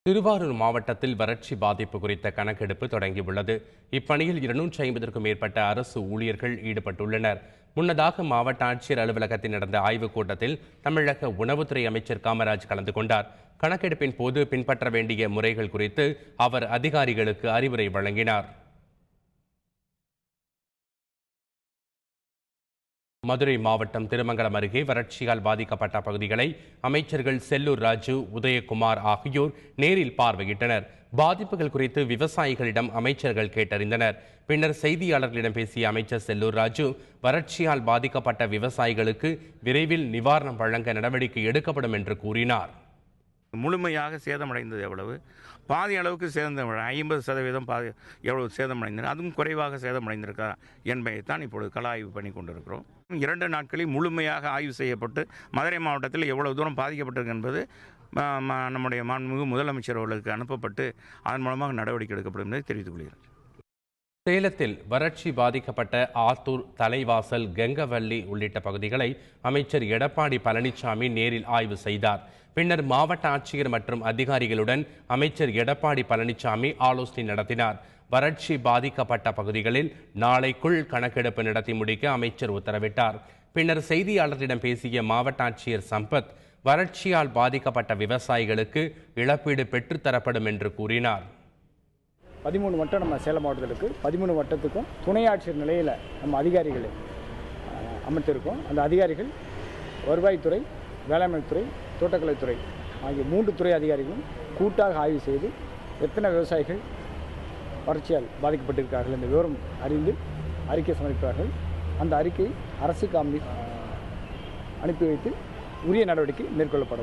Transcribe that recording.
திருவாரூர் மாவட்டத்தில் வறட்சி பாதிப்பு குறித்த கணக்கெடுப்பு தொடங்கியுள்ளது. இப்பணியில் 250க்கும் மேற்பட்ட அரசு ஊழியர்கள் ஈடுபட்டுள்ளனர். முன்னதாக மாவட்ட ஆட்சியர் அலுவலகத்தில் நடந்த ஆய்வுக் கூட்டத்தில் தமிழக உணவுத்துறை அமைச்சர் காமராஜ் கலந்து கொண்டார். கணக்கெடுப்பின் போது பின்பற்ற வேண்டிய முறைகள் குறித்து அவர் அதிகாரிகளுக்கு அறிவுரை வழங்கினார். மதுரை மாவட்டம் திருமங்கலம் அருகே வறட்சியால் பாதிக்கப்பட்ட பகுதிகளை அமைச்சர்கள் செல்லூர் ராஜு, உதயகுமார் ஆகியோர் நேரில் பார்வையிட்டனர். பாதிப்புகள் குறித்து விவசாயிகளிடம் அமைச்சர்கள் கேட்டறிந்தனர். பின்னர் செய்தியாளர்களிடம் பேசிய அமைச்சர் செல்லூர் ராஜு, வறட்சியால் பாதிக்கப்பட்ட விவசாயிகளுக்கு விரைவில் நிவாரணம் வழங்க நடவடிக்கை எடுக்கப்படும் என்று கூறினார். முழுமையாக சேதமடைந்தது எவ்வளவு, பாதி அளவுக்கு சேதம் 50% எவ்வளவு சேதமடைந்தது, அதுவும் குறைவாக சேதமடைந்திருக்கா என்பதைத்தான் இப்பொழுது கள ஆய்வு பண்ணி கொண்டிருக்கிறோம். 2 நாட்களில் முழுமையாக ஆய்வு செய்யப்பட்டு மதுரை மாவட்டத்தில் எவ்வளவு தூரம் பாதிக்கப்பட்டிருக்கு என்பது நம்முடைய மாண்புமிகு முதலமைச்சர் அவர்களுக்கு அனுப்பப்பட்டு அதன் மூலமாக நடவடிக்கை எடுக்கப்படும் என்பதை தெரிவித்துக் கொள்கிறேன். சேலத்தில் வறட்சி பாதிக்கப்பட்ட ஆத்தூர், தலைவாசல், கெங்கவல்லி உள்ளிட்ட பகுதிகளை அமைச்சர் எடப்பாடி பழனிசாமி நேரில் ஆய்வு செய்தார். பின்னர் மாவட்ட ஆட்சியர் மற்றும் அதிகாரிகளுடன் அமைச்சர் எடப்பாடி பழனிசாமி ஆலோசனை நடத்தினார். வறட்சி பாதிக்கப்பட்ட பகுதிகளில் நாளைக்குள் கணக்கெடுப்பு நடத்தி முடிக்க அமைச்சர் உத்தரவிட்டார். பின்னர் செய்தியாளர்களிடம் பேசிய மாவட்ட ஆட்சியர் சம்பத், வறட்சியால் பாதிக்கப்பட்ட விவசாயிகளுக்கு இழப்பீடு பெற்றுத்தரப்படும் என்று கூறினார். 13 வட்டம் நம்ம சேலம் மாவட்டத்தில் இருக்குது. 13 வட்டத்துக்கும் துணை ஆட்சியர் நிலையில் நம்ம அதிகாரிகளை அமைத்திருக்கோம். அந்த அதிகாரிகள் வருவாய்த்துறை, வேளாண்மைத்துறை, தோட்டக்கலைத்துறை ஆகிய 3 துறை அதிகாரிகளும் கூட்டாக ஆய்வு செய்து எத்தனை விவசாயிகள் வறட்சியால் பாதிக்கப்பட்டிருக்கிறார்கள் என்ற விவரம் அறிந்து அறிக்கை சமர்ப்பிப்பார்கள். அந்த அறிக்கை அரசுக்கு அனுப்பி வைத்து உரிய நடவடிக்கை மேற்கொள்ளப்படும்.